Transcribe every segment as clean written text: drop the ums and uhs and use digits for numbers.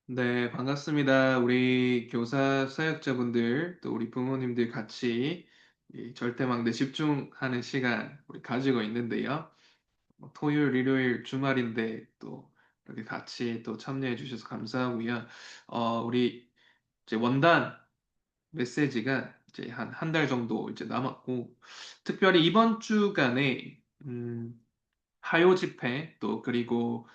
네, 반갑습니다. 우리 교사 사역자분들, 또 우리 부모님들 같이 이 절대망대 집중하는 시간 우리 가지고 있는데요. 뭐 토요일, 일요일, 주말인데 또 이렇게 같이 또 참여해 주셔서 감사하고요. 우리 이제 원단 메시지가 이제 한 달 정도 이제 남았고, 특별히 이번 주간에 하요 집회 또 그리고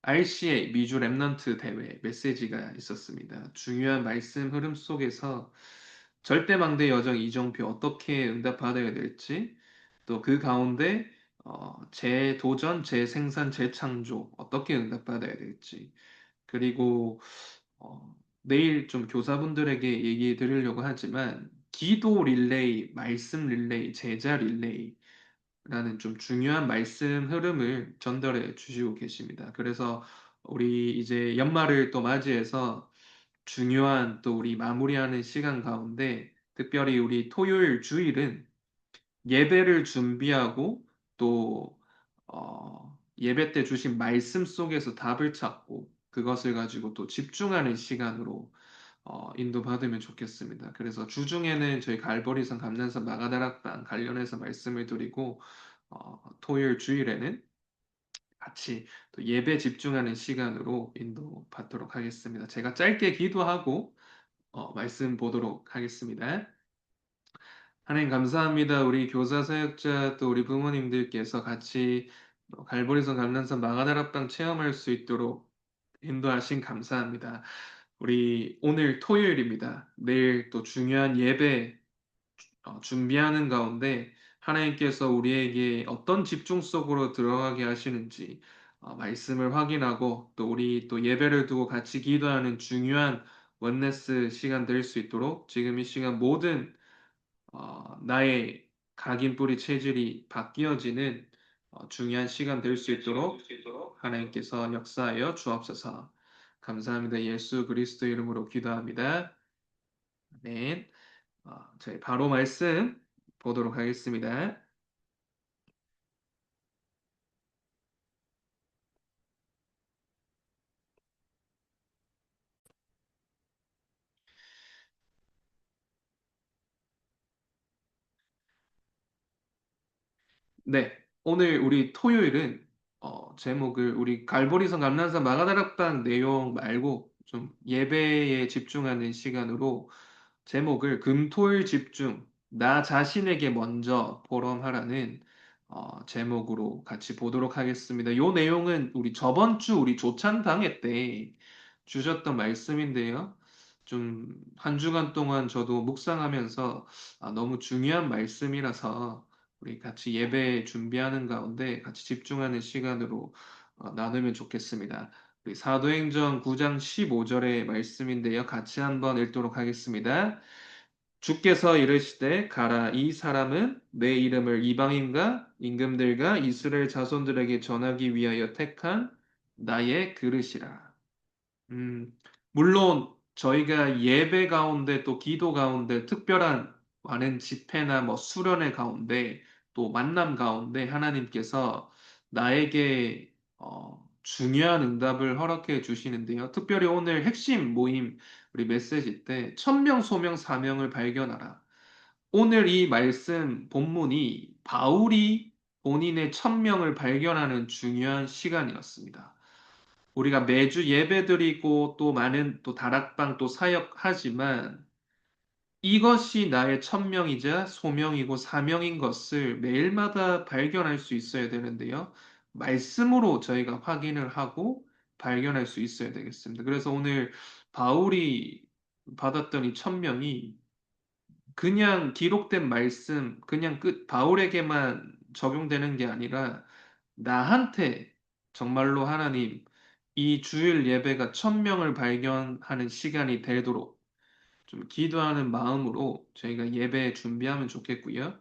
RCA 미주 랩넌트 대회 메시지가 있었습니다. 중요한 말씀 흐름 속에서 절대망대 여정 이정표 어떻게 응답받아야 될지, 또 그 가운데 재도전, 재생산, 재창조 어떻게 응답받아야 될지, 그리고 내일 좀 교사분들에게 얘기 드리려고 하지만 기도 릴레이, 말씀 릴레이, 제자 릴레이 라는 좀 중요한 말씀 흐름을 전달해 주시고 계십니다. 그래서 우리 이제 연말을 또 맞이해서 중요한 또 우리 마무리하는 시간 가운데 특별히 우리 토요일 주일은 예배를 준비하고 또 예배 때 주신 말씀 속에서 답을 찾고 그것을 가지고 또 집중하는 시간으로 인도받으면 좋겠습니다. 그래서 주중에는 저희 갈보리산 감난산 마가다락방 관련해서 말씀을 드리고 토요일 주일에는 같이 또 예배 집중하는 시간으로 인도받도록 하겠습니다. 제가 짧게 기도하고 말씀 보도록 하겠습니다. 하나님 감사합니다. 우리 교사 사역자 또 우리 부모님들께서 같이 갈보리산 감난산 마가다락방 체험할 수 있도록 인도하신 감사합니다. 우리 오늘 토요일입니다. 내일 또 중요한 예배 준비하는 가운데 하나님께서 우리에게 어떤 집중 속으로 들어가게 하시는지 말씀을 확인하고 또 우리 또 예배를 두고 같이 기도하는 중요한 원네스 시간 될 수 있도록 지금 이 시간 모든 나의 각인 뿌리 체질이 바뀌어지는 중요한 시간 될 수 있도록 하나님께서 역사하여 주옵소서. 감사합니다. 예수 그리스도 이름으로 기도합니다. 아멘. 저희 바로 말씀 보도록 하겠습니다. 네, 오늘 우리 토요일은 제목을 우리 갈보리선 감난산 마가다락방 내용 말고 좀 예배에 집중하는 시간으로 제목을 금토일 집중, 나 자신에게 먼저 보람하라는 제목으로 같이 보도록 하겠습니다. 요 내용은 우리 저번 주 우리 조찬 당회 때 주셨던 말씀인데요. 좀 한 주간 동안 저도 묵상하면서 너무 중요한 말씀이라서 우리 같이 예배 준비하는 가운데 같이 집중하는 시간으로 나누면 좋겠습니다. 우리 사도행전 9장 15절의 말씀인데요. 같이 한번 읽도록 하겠습니다. 주께서 이르시되 가라 이 사람은 내 이름을 이방인과 임금들과 이스라엘 자손들에게 전하기 위하여 택한 나의 그릇이라. 음, 물론 저희가 예배 가운데 또 기도 가운데 특별한 많은 집회나 뭐 수련회 가운데 또 만남 가운데 하나님께서 나에게 중요한 응답을 허락해 주시는데요. 특별히 오늘 핵심 모임 우리 메시지 때 천명 소명 사명을 발견하라. 오늘 이 말씀 본문이 바울이 본인의 천명을 발견하는 중요한 시간이었습니다. 우리가 매주 예배드리고 또 많은 또 다락방 또 사역하지만 이것이 나의 천명이자 소명이고 사명인 것을 매일마다 발견할 수 있어야 되는데요. 말씀으로 저희가 확인을 하고 발견할 수 있어야 되겠습니다. 그래서 오늘 바울이 받았던 이 천명이 그냥 기록된 말씀, 그냥 바울에게만 적용되는 게 아니라 나한테 정말로 하나님 이 주일 예배가 천명을 발견하는 시간이 되도록 좀 기도하는 마음으로 저희가 예배 준비하면 좋겠고요.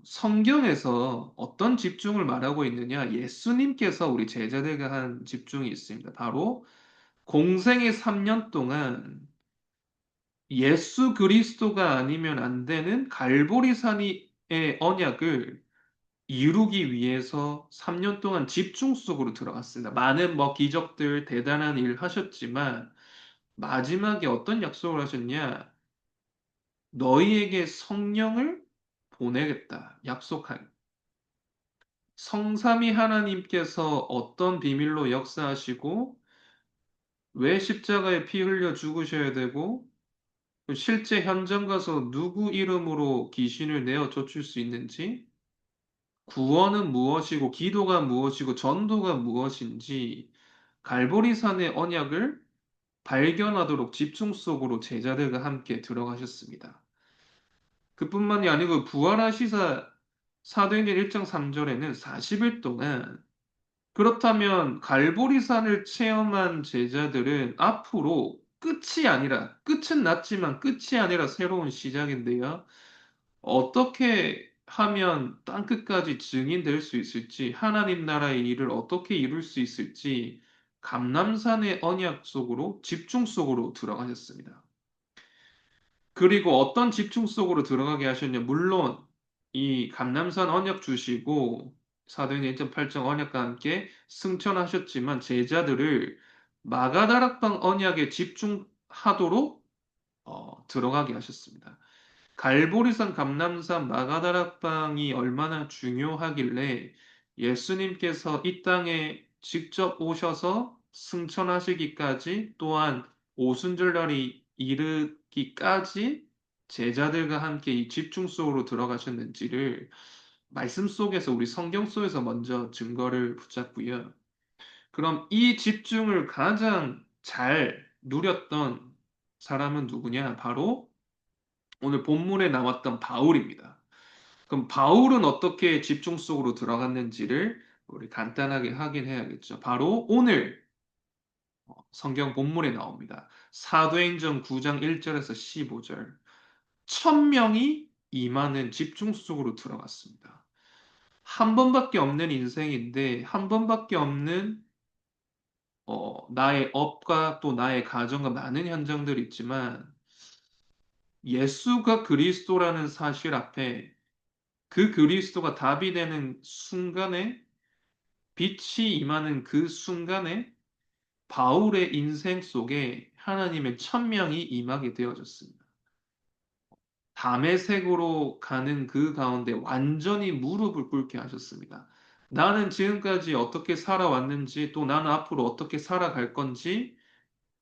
성경에서 어떤 집중을 말하고 있느냐? 예수님께서 우리 제자들에게 한 집중이 있습니다. 바로 공생의 3년 동안 예수 그리스도가 아니면 안 되는 갈보리산의 언약을 이루기 위해서 3년 동안 집중 속으로 들어갔습니다. 많은 뭐 기적들, 대단한 일 하셨지만 마지막에 어떤 약속을 하셨냐? 너희에게 성령을 보내겠다. 약속한. 성삼위 하나님께서 어떤 비밀로 역사하시고 왜 십자가에 피 흘려 죽으셔야 되고 실제 현장 가서 누구 이름으로 귀신을 내어 쫓을 수 있는지 구원은 무엇이고 기도가 무엇이고 전도가 무엇인지 갈보리산의 언약을 발견하도록 집중 속으로 제자들과 함께 들어가셨습니다. 그뿐만이 아니고 부활하시사 사도행전 1장 3절에는 40일 동안 그렇다면 갈보리산을 체험한 제자들은 앞으로 끝이 아니라 끝은 났지만 끝이 아니라 새로운 시작인데요. 어떻게 하면 땅끝까지 증인될 수 있을지, 하나님 나라의 일을 어떻게 이룰 수 있을지, 감람산의 언약 속으로, 집중 속으로 들어가셨습니다. 그리고 어떤 집중 속으로 들어가게 하셨냐? 물론, 이 감람산 언약 주시고, 사도행전 1.8장 언약과 함께 승천하셨지만, 제자들을 마가다락방 언약에 집중하도록 들어가게 하셨습니다. 갈보리산, 감람산, 마가다락방이 얼마나 중요하길래 예수님께서 이 땅에 직접 오셔서 승천하시기까지 또한 오순절날이 이르기까지 제자들과 함께 이 집중 속으로 들어가셨는지를 말씀 속에서 우리 성경 속에서 먼저 증거를 붙잡고요. 그럼 이 집중을 가장 잘 누렸던 사람은 누구냐? 바로 오늘 본문에 나왔던 바울입니다. 그럼 바울은 어떻게 집중 속으로 들어갔는지를 우리 간단하게 확인해야겠죠. 바로 오늘 성경 본문에 나옵니다. 사도행전 9장 1절에서 15절. 1000명이 임하는 집중 속으로 들어갔습니다. 한 번밖에 없는 인생인데 한 번밖에 없는 나의 업과 또 나의 가정과 많은 현장들이 있지만 예수가 그리스도라는 사실 앞에 그 그리스도가 답이 되는 순간에 빛이 임하는 그 순간에 바울의 인생 속에 하나님의 천명이 임하게 되어졌습니다. 담에색으로 가는 그 가운데 완전히 무릎을 꿇게 하셨습니다. 나는 지금까지 어떻게 살아왔는지 또 나는 앞으로 어떻게 살아갈 건지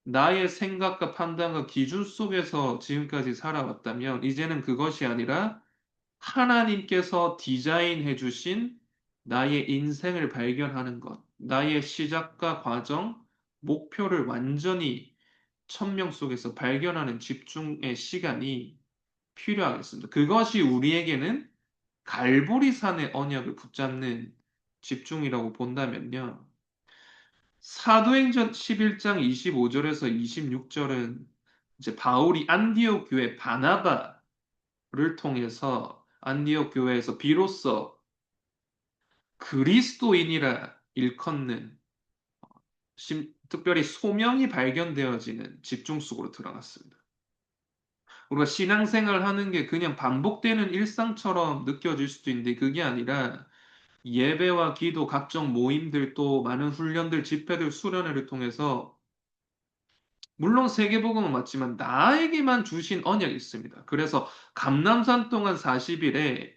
나의 생각과 판단과 기준 속에서 지금까지 살아왔다면 이제는 그것이 아니라 하나님께서 디자인해 주신 나의 인생을 발견하는 것, 나의 시작과 과정, 목표를 완전히 천명 속에서 발견하는 집중의 시간이 필요하겠습니다. 그것이 우리에게는 갈보리산의 언약을 붙잡는 집중이라고 본다면요. 사도행전 11장 25절에서 26절은 이제 바울이 안디옥 교회 바나바를 통해서 안디옥 교회에서 비로소 그리스도인이라 일컫는 특별히 소명이 발견되어지는 집중 속으로 들어갔습니다. 우리가 신앙생활 하는 게 그냥 반복되는 일상처럼 느껴질 수도 있는데 그게 아니라 예배와 기도, 각종 모임들 또 많은 훈련들, 집회들, 수련회를 통해서 물론 세계복음은 맞지만 나에게만 주신 언약이 있습니다. 그래서 감람산 동안 40일에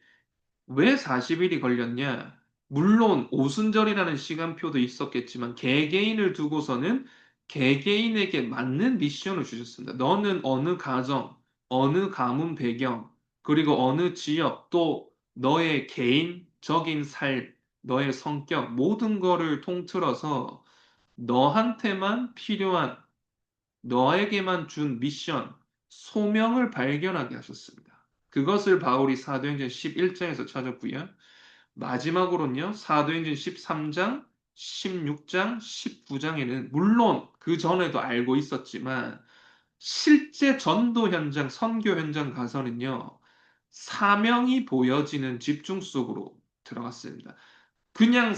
왜 40일이 걸렸냐? 물론 오순절이라는 시간표도 있었겠지만 개개인을 두고서는 개개인에게 맞는 미션을 주셨습니다. 너는 어느 가정, 어느 가문 배경, 그리고 어느 지역, 또 너의 개인적인 삶, 너의 성격, 모든 거를 통틀어서 너한테만 필요한, 너에게만 준 미션, 소명을 발견하게 하셨습니다. 그것을 바울이 사도행전 11장에서 찾았고요. 마지막으로는요, 사도행전 13장, 16장, 19장에는 물론 그 전에도 알고 있었지만 실제 전도 현장, 선교 현장 가서는요, 사명이 보여지는 집중 속으로 들어갔습니다. 그냥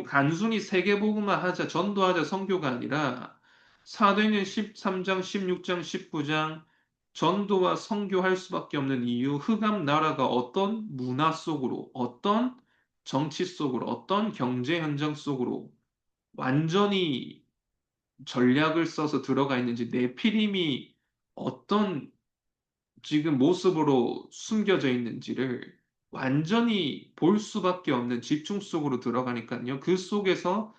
단순히 세계복음화 하자, 전도하자, 선교가 아니라 사도행전 13장, 16장, 19장 전도와 선교할 수밖에 없는 이유, 흑암 나라가 어떤 문화 속으로, 어떤 정치 속으로, 어떤 경제 현장 속으로 완전히 전략을 써서 들어가 있는지, 네피림이 어떤 지금 모습으로 숨겨져 있는지를 완전히 볼 수밖에 없는 집중 속으로 들어가니까요. 그 속에서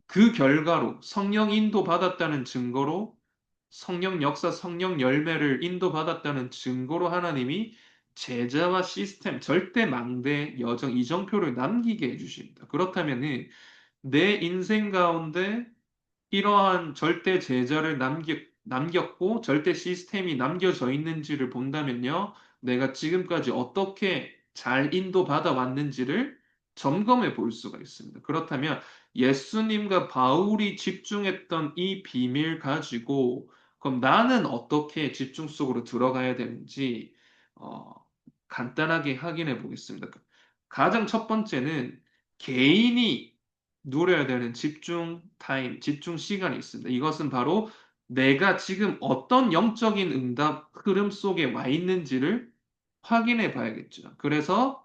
그 결과로 성령 인도 받았다는 증거로 성령 역사, 성령 열매를 인도받았다는 증거로 하나님이 제자와 시스템, 절대 망대, 여정, 이정표를 남기게 해주십니다. 그렇다면은 내 인생 가운데 이러한 절대 제자를 남겼고 절대 시스템이 남겨져 있는지를 본다면요. 내가 지금까지 어떻게 잘 인도받아 왔는지를 점검해 볼 수가 있습니다. 그렇다면 예수님과 바울이 집중했던 이 비밀 가지고 그럼 나는 어떻게 집중 속으로 들어가야 되는지 어, 간단하게 확인해 보겠습니다. 가장 첫 번째는 개인이 누려야 되는 집중 타임, 집중 시간이 있습니다. 이것은 바로 내가 지금 어떤 영적인 응답 흐름 속에 와 있는지를 확인해 봐야겠죠. 그래서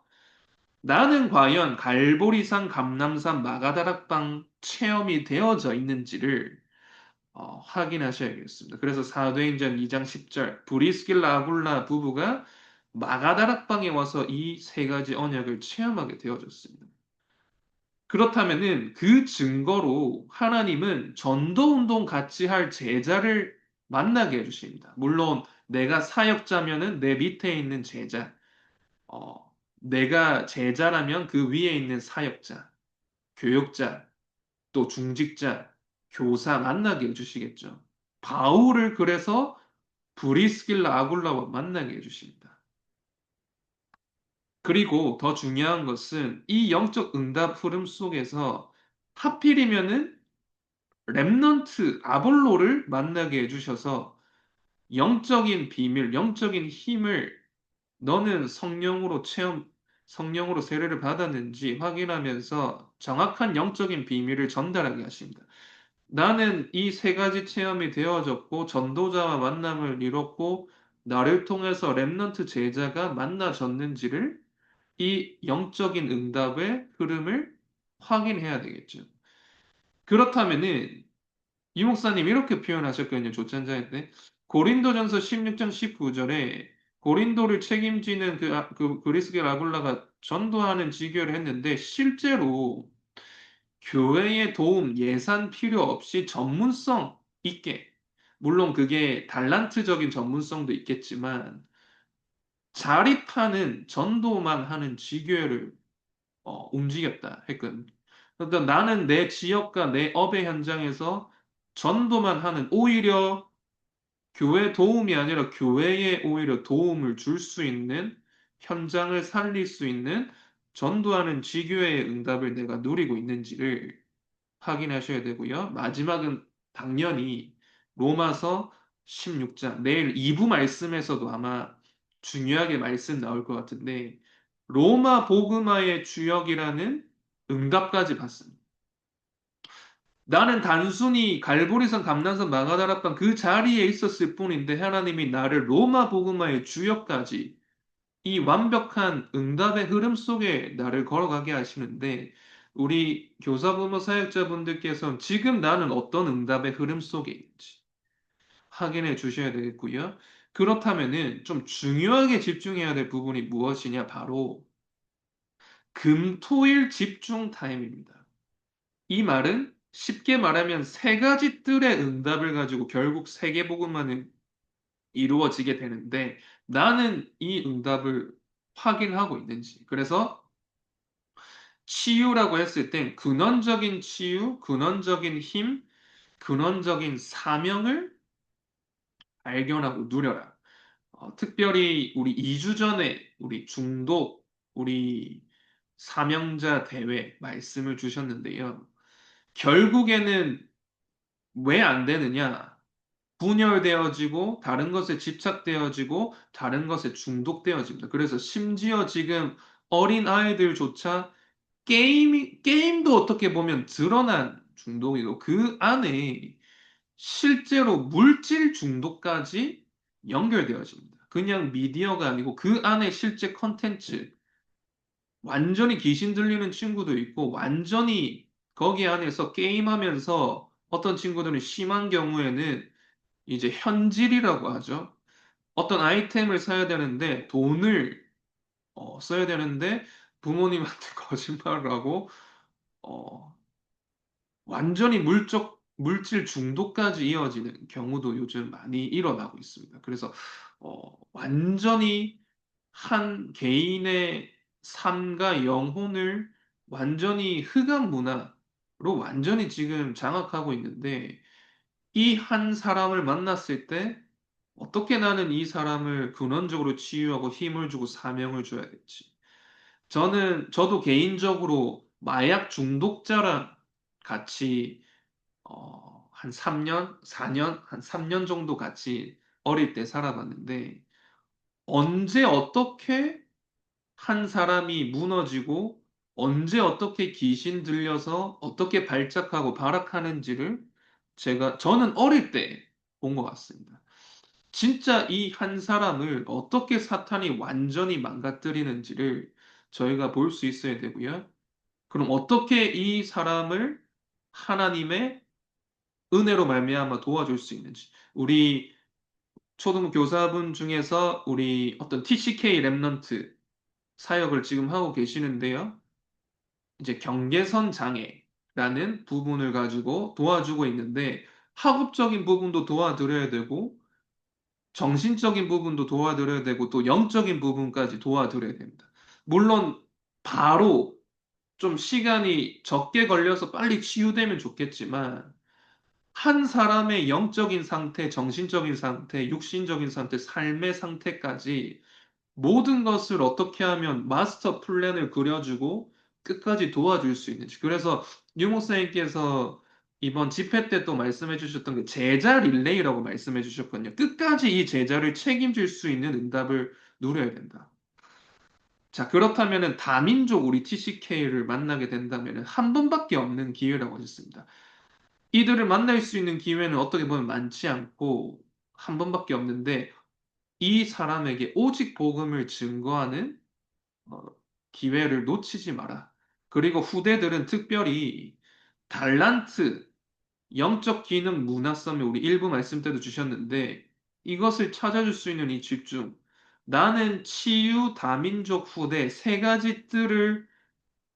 나는 과연 갈보리산, 감람산, 마가다락방 체험이 되어져 있는지를 확인하셔야겠습니다. 그래서 사도행전 2장 10절 브리스길라 아굴라 부부가 마가다락방에 와서 이 세 가지 언약을 체험하게 되어졌습니다. 그렇다면은 그 증거로 하나님은 전도 운동 같이 할 제자를 만나게 해주십니다. 물론 내가 사역자면은 내 밑에 있는 제자, 내가 제자라면 그 위에 있는 사역자, 교육자, 또 중직자, 교사 만나게 해주시겠죠. 바울을 그래서 브리스길라 아굴라와 만나게 해주십니다. 그리고 더 중요한 것은 이 영적 응답 흐름 속에서 하필이면은 렘넌트 아볼로를 만나게 해주셔서 영적인 비밀, 영적인 힘을 너는 성령으로 세례를 받았는지 확인하면서 정확한 영적인 비밀을 전달하게 하십니다. 나는 이 세 가지 체험이 되어졌고 전도자와 만남을 이뤘고 나를 통해서 렘넌트 제자가 만나졌는지를 이 영적인 응답의 흐름을 확인해야 되겠죠. 그렇다면은 이 목사님 이렇게 표현하셨거든요. 조찬자인데 고린도전서 16장 19절에 고린도를 책임지는 그 그리스계 라굴라가 전도하는 지교를 했는데 실제로 교회의 도움, 예산 필요 없이 전문성 있게 물론 그게 달란트적인 전문성도 있겠지만 자립하는 전도만 하는 지교회를 움직였다 했거든. 그러니까 나는 내 지역과 내 업의 현장에서 전도만 하는 오히려 교회 도움이 아니라 교회에 오히려 도움을 줄 수 있는 현장을 살릴 수 있는 전도하는 지교회의 응답을 내가 누리고 있는지를 확인하셔야 되고요. 마지막은 당연히 로마서 16장 내일 2부 말씀에서도 아마 중요하게 말씀 나올 것 같은데 로마 복음화의 주역이라는 응답까지 받습니다. 나는 단순히 갈보리산, 감난산, 마가다락방 그 자리에 있었을 뿐인데 하나님이 나를 로마 복음화의 주역까지 이 완벽한 응답의 흐름 속에 나를 걸어가게 하시는데 우리 교사부모 사역자분들께서는 지금 나는 어떤 응답의 흐름 속에 있는지 확인해 주셔야 되겠고요. 그렇다면은 좀 중요하게 집중해야 될 부분이 무엇이냐? 바로 금토일 집중 타임입니다. 이 말은 쉽게 말하면 세 가지 뜰의 응답을 가지고 결국 세계복음화는 이루어지게 되는데 나는 이 응답을 확인하고 있는지. 그래서 치유라고 했을 땐 근원적인 치유, 근원적인 힘, 근원적인 사명을 발견하고 누려라. 특별히 우리 2주 전에 우리 중독, 우리 사명자 대회 말씀을 주셨는데요. 결국에는 왜 안 되느냐? 분열되어지고 다른 것에 집착되어지고 다른 것에 중독되어집니다. 그래서 심지어 지금 어린 아이들조차 게임도 어떻게 보면 드러난 중독이고 그 안에 실제로 물질 중독까지 연결되어집니다. 그냥 미디어가 아니고 그 안에 실제 컨텐츠, 완전히 귀신 들리는 친구도 있고, 완전히 거기 안에서 게임하면서 어떤 친구들은 심한 경우에는 이제 현질이라고 하죠. 어떤 아이템을 사야 되는데 돈을 써야 되는데 부모님한테 거짓말을 하고 어, 완전히 물질 중독까지 이어지는 경우도 요즘 많이 일어나고 있습니다. 그래서 완전히 한 개인의 삶과 영혼을 완전히 흑암 문화로 완전히 지금 장악하고 있는데 이 한 사람을 만났을 때 어떻게 나는 이 사람을 근원적으로 치유하고 힘을 주고 사명을 줘야 될지. 저도 개인적으로 마약 중독자랑 같이, 한 3년, 4년, 한 3년 정도 같이 어릴 때 살아봤는데, 언제 어떻게 한 사람이 무너지고, 언제 어떻게 귀신 들려서 어떻게 발작하고 발악하는지를 저는 어릴 때 본 것 같습니다. 진짜 이 한 사람을 어떻게 사탄이 완전히 망가뜨리는지를 저희가 볼 수 있어야 되고요. 그럼 어떻게 이 사람을 하나님의 은혜로 말미암아 도와줄 수 있는지. 우리 초등 교사분 중에서 우리 어떤 TCK 랩넌트 사역을 지금 하고 계시는데요. 이제 경계선 장애라는 부분을 가지고 도와주고 있는데 학업적인 부분도 도와드려야 되고 정신적인 부분도 도와드려야 되고 또 영적인 부분까지 도와드려야 됩니다. 물론 바로 좀 시간이 적게 걸려서 빨리 치유되면 좋겠지만 한 사람의 영적인 상태, 정신적인 상태, 육신적인 상태, 삶의 상태까지 모든 것을 어떻게 하면 마스터 플랜을 그려주고 끝까지 도와줄 수 있는지. 그래서 유 목사님께서 이번 집회 때 또 말씀해 주셨던 그 제자 릴레이라고 말씀해 주셨거든요. 끝까지 이 제자를 책임질 수 있는 응답을 누려야 된다. 자, 그렇다면은 다민족 우리 TCK를 만나게 된다면은 한 번밖에 없는 기회라고 하셨습니다. 이들을 만날 수 있는 기회는 어떻게 보면 많지 않고 한 번밖에 없는데 이 사람에게 오직 복음을 증거하는 어, 기회를 놓치지 마라. 그리고 후대들은 특별히 달란트, 영적 기능, 문화성을 우리 일부 말씀 때도 주셨는데 이것을 찾아줄 수 있는 이 집중. 나는 치유 다민족 후대 세 가지 뜰을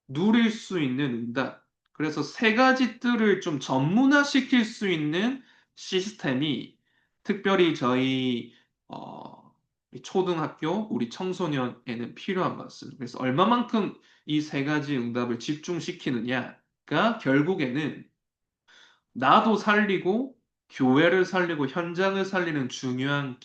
누릴 수 있는 응답. 그래서 세 가지 뜰을 좀 전문화시킬 수 있는 시스템이 특별히 저희 이 초등학교 우리 청소년에는 필요한 것 같습니다. 그래서 얼마만큼 이 세 가지 응답을 집중시키느냐가 결국에는 나도 살리고 교회를 살리고 현장을 살리는 중요한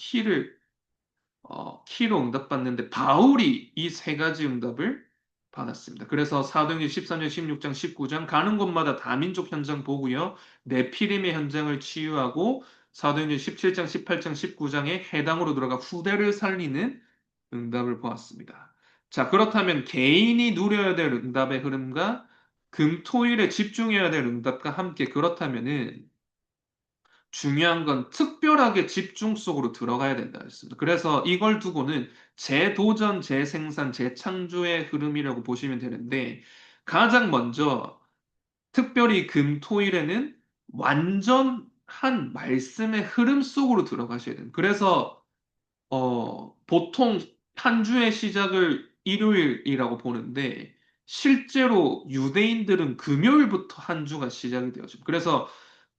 키로 응답받는데 바울이 이 세 가지 응답을 받았습니다. 그래서 사도행전 13장, 16장, 19장 가는 곳마다 다민족 현장 보고요. 네피림의 현장을 치유하고 사도행전 17장, 18장, 19장에 해당으로 들어가 후대를 살리는 응답을 보았습니다. 자, 그렇다면 개인이 누려야 될 응답의 흐름과 금토일에 집중해야 될 응답과 함께 그렇다면은 중요한 건 특별하게 집중 속으로 들어가야 된다 했습니다. 그래서 이걸 두고는 재도전, 재생산, 재창조의 흐름이라고 보시면 되는데 가장 먼저 특별히 금토일에는 완전한 말씀의 흐름 속으로 들어가셔야 돼요. 그래서 보통 한 주의 시작을 일요일이라고 보는데 실제로 유대인들은 금요일부터 한 주가 시작이 되어죠. 그래서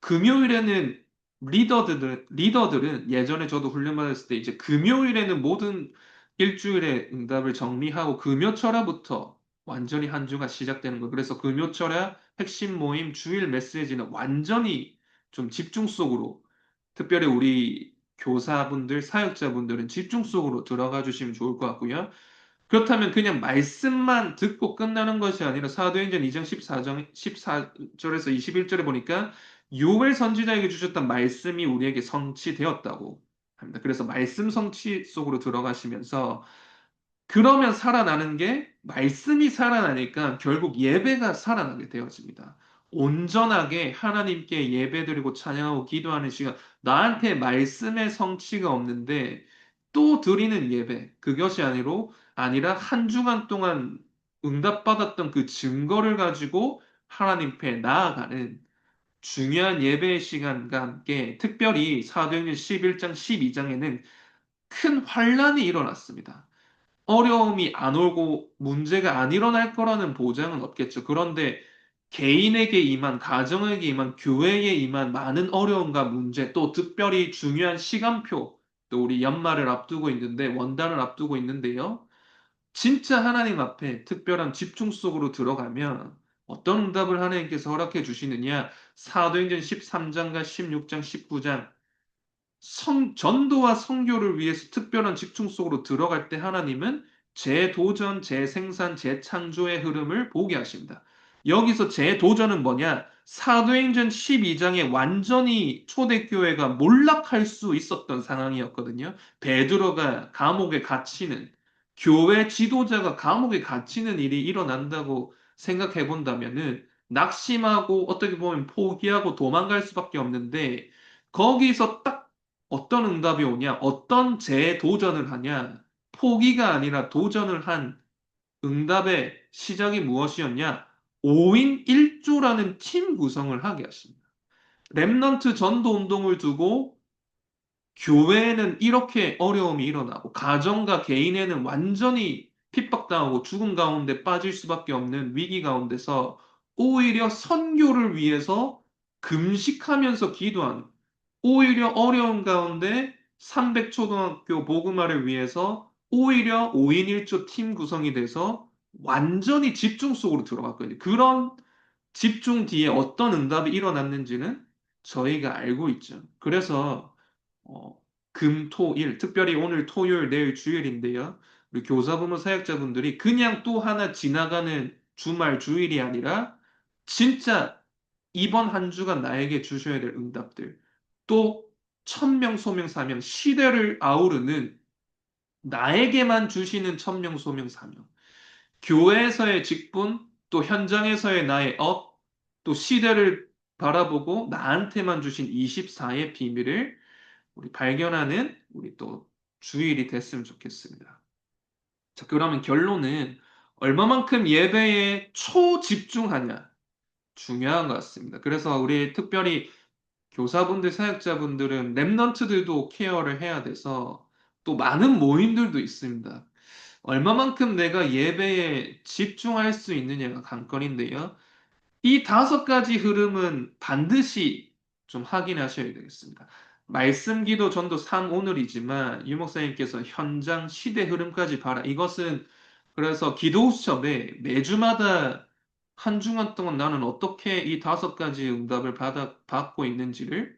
금요일에는 리더들은 예전에 저도 훈련받았을 때 이제 금요일에는 모든 일주일의 응답을 정리하고 금요철야부터 완전히 한 주가 시작되는 거예요. 그래서 금요철야 핵심 모임 주일 메시지는 완전히 좀 집중 속으로 특별히 우리 교사분들, 사역자분들은 집중 속으로 들어가 주시면 좋을 것 같고요. 그렇다면 그냥 말씀만 듣고 끝나는 것이 아니라 사도행전 2장 14장 14절에서 21절에 보니까 요엘 선지자에게 주셨던 말씀이 우리에게 성취되었다고 합니다. 그래서 말씀 성취 속으로 들어가시면서 그러면 살아나는 게 말씀이 살아나니까 결국 예배가 살아나게 되어집니다. 온전하게 하나님께 예배드리고 찬양하고 기도하는 시간. 나한테 말씀의 성취가 없는데 또 드리는 예배. 그것이 아니라 한 주간 동안 응답받았던 그 증거를 가지고 하나님 앞에 나아가는 중요한 예배의 시간과 함께 특별히 사도행전 11장, 12장에는 큰 환란이 일어났습니다. 어려움이 안 오고 문제가 안 일어날 거라는 보장은 없겠죠. 그런데 개인에게 임한, 가정에게 임한, 교회에 임한 많은 어려움과 문제, 또 특별히 중요한 시간표, 또 우리 연말을 앞두고 있는데, 원단을 앞두고 있는데요. 진짜 하나님 앞에 특별한 집중 속으로 들어가면 어떤 응답을 하나님께서 허락해 주시느냐? 사도행전 13장과 16장, 19장 전도와 선교를 위해서 특별한 집중 속으로 들어갈 때 하나님은 재도전, 재생산, 재창조의 흐름을 보게 하십니다. 여기서 재도전은 뭐냐? 사도행전 12장에 완전히 초대교회가 몰락할 수 있었던 상황이었거든요. 베드로가 감옥에 갇히는, 교회 지도자가 감옥에 갇히는 일이 일어난다고 생각해 본다면은 낙심하고 어떻게 보면 포기하고 도망갈 수밖에 없는데 거기서 딱 어떤 응답이 오냐? 어떤 재도전을 하냐? 포기가 아니라 도전을 한 응답의 시작이 무엇이었냐? 5인 1조라는 팀 구성을 하게 하십니다. 렘넌트 전도 운동을 두고 교회에는 이렇게 어려움이 일어나고 가정과 개인에는 완전히 핍박당하고 죽음 가운데 빠질 수밖에 없는 위기 가운데서 오히려 선교를 위해서 금식하면서 기도하는 오히려 어려운 가운데 300초등학교 복음화를 위해서 오히려 5인 1조 팀 구성이 돼서 완전히 집중 속으로 들어갔거든요. 그런 집중 뒤에 어떤 응답이 일어났는지는 저희가 알고 있죠. 그래서 어, 금, 토, 일, 특별히 오늘 토요일, 내일 주일인데요. 우리 교사부모 사역자분들이 그냥 또 하나 지나가는 주말, 주일이 아니라 진짜 이번 한 주간 나에게 주셔야 될 응답들, 또 천명, 소명, 사명, 시대를 아우르는 나에게만 주시는 천명, 소명, 사명, 교회에서의 직분, 또 현장에서의 나의 업, 또 시대를 바라보고 나한테만 주신 24의 비밀을 우리 발견하는 우리 또 주일이 됐으면 좋겠습니다. 자, 그러면 결론은 얼마만큼 예배에 초집중하냐 중요한 것 같습니다. 그래서 우리 특별히 교사분들, 사역자분들은 랩런트들도 케어를 해야 돼서 또 많은 모임들도 있습니다. 얼마만큼 내가 예배에 집중할 수 있느냐가 관건인데요. 이 다섯 가지 흐름은 반드시 좀 확인하셔야 되겠습니다. 말씀, 기도, 전도, 삶, 오늘이지만 유 목사님께서 현장, 시대 흐름까지 봐라. 이것은 그래서 기도 수첩에 매주마다 한 주간 동안 나는 어떻게 이 다섯 가지 응답을 받고 있는지를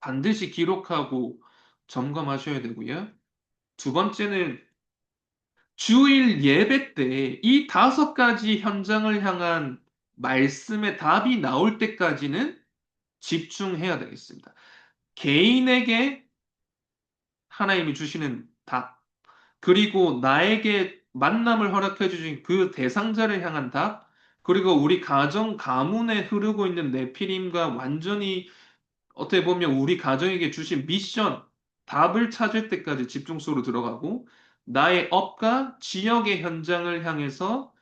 반드시 기록하고 점검하셔야 되고요. 두 번째는 주일 예배 때 이 다섯 가지 현장을 향한 말씀의 답이 나올 때까지는 집중해야 되겠습니다. 개인에게 하나님이 주시는 답, 그리고 나에게 만남을 허락해 주신 그 대상자를 향한 답, 그리고 우리 가정, 가문에 흐르고 있는 네피림과 완전히 어떻게 보면 우리 가정에게 주신 미션, 답을 찾을 때까지 집중소로 들어가고, 나의 업과 지역의 현장을 향해서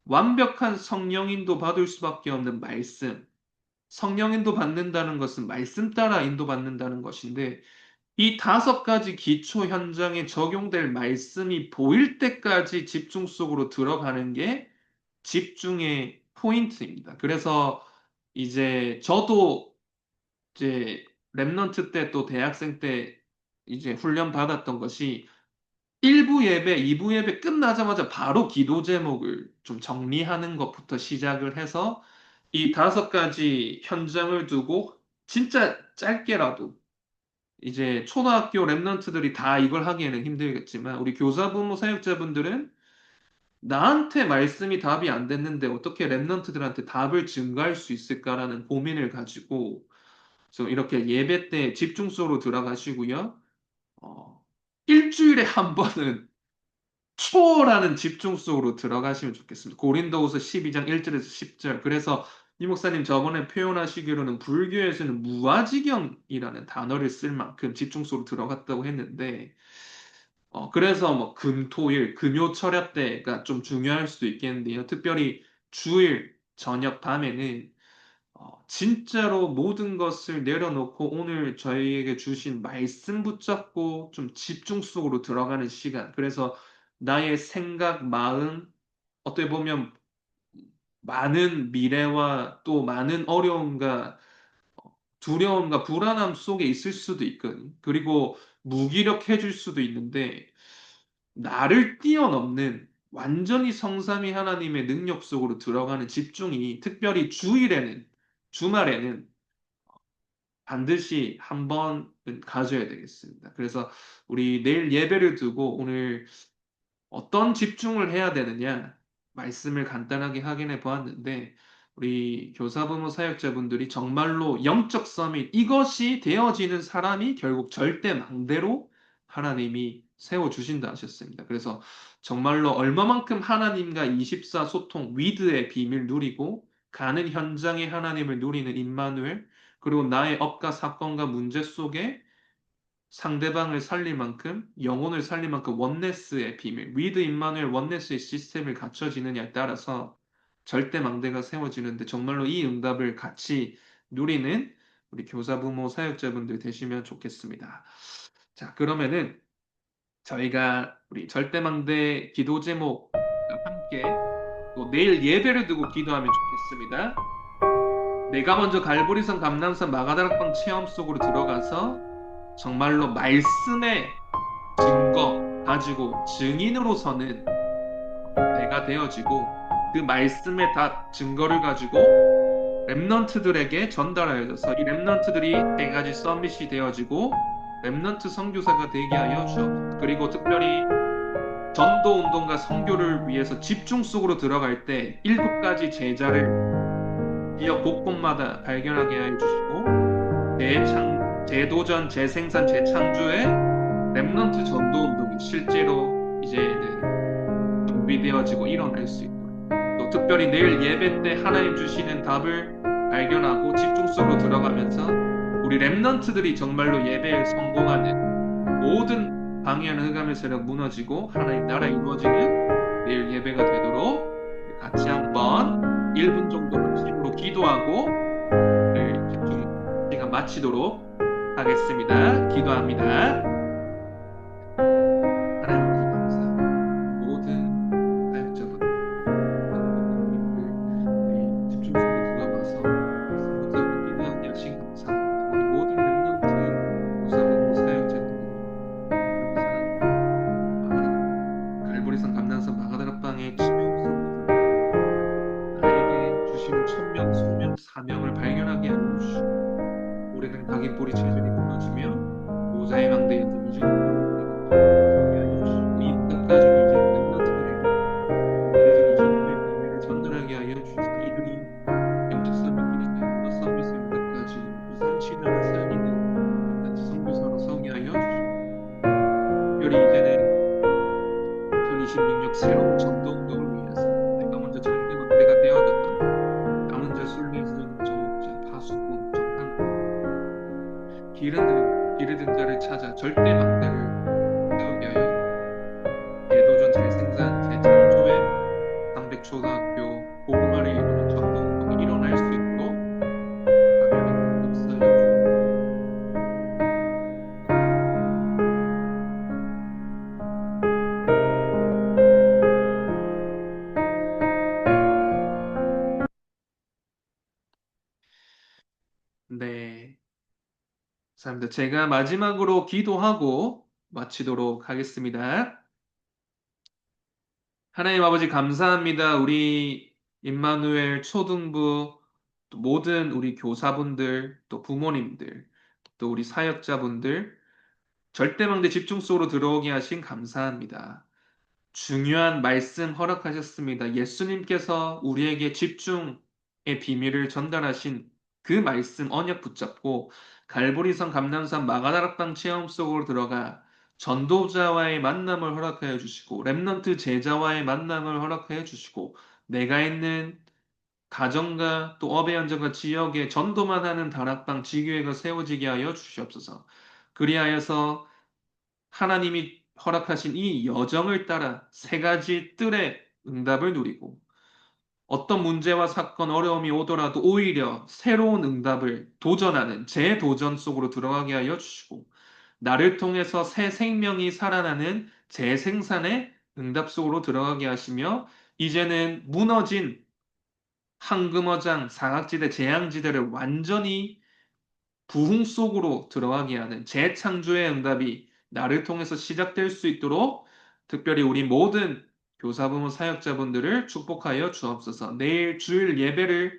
완벽한 성령인도 받을 수밖에 없는 말씀. 성령인도 받는다는 것은 말씀 따라 인도받는다는 것인데, 이 다섯 가지 기초 현장에 적용될 말씀이 보일 때까지 집중 속으로 들어가는 게 집중의 포인트입니다. 그래서 이제 저도 이제 랩넌트 때 또 대학생 때 이제 훈련 받았던 것이 1부 예배, 2부 예배 끝나자마자 바로 기도 제목을 좀 정리하는 것부터 시작을 해서 이 다섯 가지 현장을 두고 진짜 짧게라도 이제 초등학교 랩런트들이 다 이걸 하기에는 힘들겠지만 우리 교사부모 사역자분들은 나한테 말씀이 답이 안 됐는데 어떻게 랩런트들한테 답을 증가할 수 있을까라는 고민을 가지고 좀 이렇게 예배 때 집중적으로 들어가시고요. 어, 일주일에 한 번은 초라는 집중 속으로 들어가시면 좋겠습니다. 고린도후서 12장 1절에서 10절. 그래서 이 목사님 저번에 표현하시기로는 불교에서는 무아지경이라는 단어를 쓸 만큼 집중 속으로 들어갔다고 했는데 그래서 뭐 금토일, 금요철야 때가 좀 중요할 수도 있겠는데요. 특별히 주일, 저녁, 밤에는 진짜로 모든 것을 내려놓고 오늘 저희에게 주신 말씀 붙잡고 좀 집중 속으로 들어가는 시간. 그래서 나의 생각, 마음, 어떻게 보면 많은 미래와 또 많은 어려움과 두려움과 불안함 속에 있을 수도 있거든요. 그리고 무기력해질 수도 있는데 나를 뛰어넘는 완전히 성삼위 하나님의 능력 속으로 들어가는 집중이 특별히 주일에는 주말에는 반드시 한 번은 가져야 되겠습니다. 그래서 우리 내일 예배를 두고 오늘 어떤 집중을 해야 되느냐 말씀을 간단하게 확인해 보았는데 우리 교사부모 사역자분들이 정말로 영적 서밋 이것이 되어지는 사람이 결국 절대 망대로 하나님이 세워 주신다 하셨습니다. 그래서 정말로 얼마만큼 하나님과 24 소통 위드의 비밀 누리고 가는 현장의 하나님을 누리는 임마누엘 그리고 나의 업과 사건과 문제 속에 상대방을 살릴 만큼 영혼을 살릴 만큼 원네스의 비밀, 위드 임마누엘 원네스의 시스템을 갖춰지느냐에 따라서 절대 망대가 세워지는데 정말로 이 응답을 같이 누리는 우리 교사, 부모, 사역자분들 되시면 좋겠습니다. 자, 그러면은 저희가 우리 절대 망대 기도 제목 함께 또 내일 예배를 두고 기도하면 좋겠습니다. 내가 먼저 갈보리산 감람산 마가다락방 체험 속으로 들어가서 정말로 말씀의 증거 가지고 증인으로서는 내가 되어지고 그 말씀의 다 증거를 가지고 렘넌트들에게 전달하여져서 이 렘넌트들이 세 가지 서밋이 되어지고 렘넌트 선교사가 되게 하여 주옵소서. 그리고 특별히 전도 운동과 선교를 위해서 집중 속으로 들어갈 때 일곱 가지 제자를 지역 곳곳마다 발견하게 하여 주시고 재도전, 재생산, 재창조의 렘넌트 전도 운동이 실제로 이제는 준비되어지고 일어날 수 있도록 또 특별히 내일 예배 때 하나님 주시는 답을 발견하고 집중 속으로 들어가면서 우리 렘넌트들이 정말로 예배에 성공하는 모든 방해하는 흑암의 세력 무너지고 하나님 나라 이루어지는 내일 예배가 되도록 같이 한번 1분 정도 합심으로 기도하고 오늘 집중 시간 마치도록 하겠습니다. 기도합니다. 하나님 아버지 감사합니다. 모든 사역자분들, 우리 집중 속으로 들어가서 말씀 붙잡고 기도하게 하신 감사합니다. 우리 모든 렘넌트 교사분 사역자분들 항상 갈보리산 감난산 마가다락방의 치명 속으로 나에게 주시는 천명, 소명, 사명을 발견하게 하여 주시고 오래된 각인 뿌리 체질이 무너지며 모자의 망대에 있는 이전의 뿌리가 서게 하여 주시고 이 응답 가지고 이제 렘넌트들에게 내려진 이전의 비밀을 전달하게 하여 주시고 이들이 영적 서밋들이 되고 서밋의 응답까지 우상치는 살리는 렘넌트 선교사로 서게 하여 주시고 특별히 이제는 2026년 새로운 전도 운동을 위해서 내가 먼저 절대 망대가 되어졌던 나 먼저 순리에서 저 파수꾼 기르는 자를 찾아 절대 망대를 세우게 하여 재도전 재생산 재창조의 300초등학교 복음화를 이루는 전도 운동이 일어날 수 있도록 하나님 역사여 주옵소서. 네, 감사합니다. 제가 마지막으로 기도하고 마치도록 하겠습니다. 하나님 아버지 감사합니다. 우리 임마누엘 초등부 또 모든 우리 교사분들 또 부모님들 또 우리 사역자분들 절대망대 집중 속으로 들어오게 하신 감사합니다. 중요한 말씀 허락하셨습니다. 예수님께서 우리에게 집중의 비밀을 전달하신 그 말씀 언약 붙잡고 갈보리산 감람산 마가다락방 체험 속으로 들어가 전도자와의 만남을 허락하여 주시고 렘넌트 제자와의 만남을 허락하여 주시고 내가 있는 가정과 또 업의 현장과 지역에 전도만 하는 다락방 지교회가 세워지게 하여 주시옵소서. 그리하여서 하나님이 허락하신 이 여정을 따라 세 가지 뜰의 응답을 누리고 어떤 문제와 사건, 어려움이 오더라도 오히려 새로운 응답을 도전하는 재도전 속으로 들어가게 하여 주시고 나를 통해서 새 생명이 살아나는 재생산의 응답 속으로 들어가게 하시며 이제는 무너진 황금어장, 사각지대, 재앙지대를 완전히 부흥 속으로 들어가게 하는 재창조의 응답이 나를 통해서 시작될 수 있도록 특별히 우리 모든 교사부모 사역자분들을 축복하여 주옵소서. 내일 주일 예배를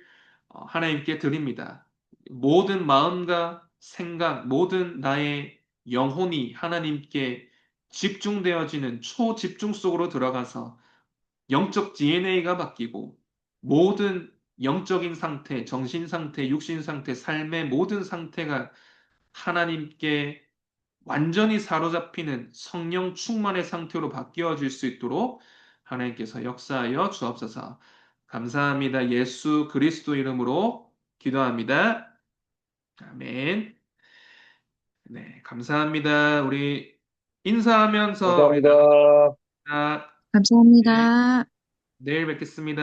하나님께 드립니다. 모든 마음과 생각, 모든 나의 영혼이 하나님께 집중되어지는 초집중 속으로 들어가서 영적 DNA가 바뀌고 모든 영적인 상태, 정신 상태, 육신 상태, 삶의 모든 상태가 하나님께 완전히 사로잡히는 성령 충만의 상태로 바뀌어질 수 있도록 하나님께서 역사하여 주옵소서. 감사합니다. 예수 그리스도 이름으로 기도합니다. 아멘. 네, 감사합니다. 우리 인사하면서 감사합니다. 아, 네, 감사합니다. 내일 뵙겠습니다.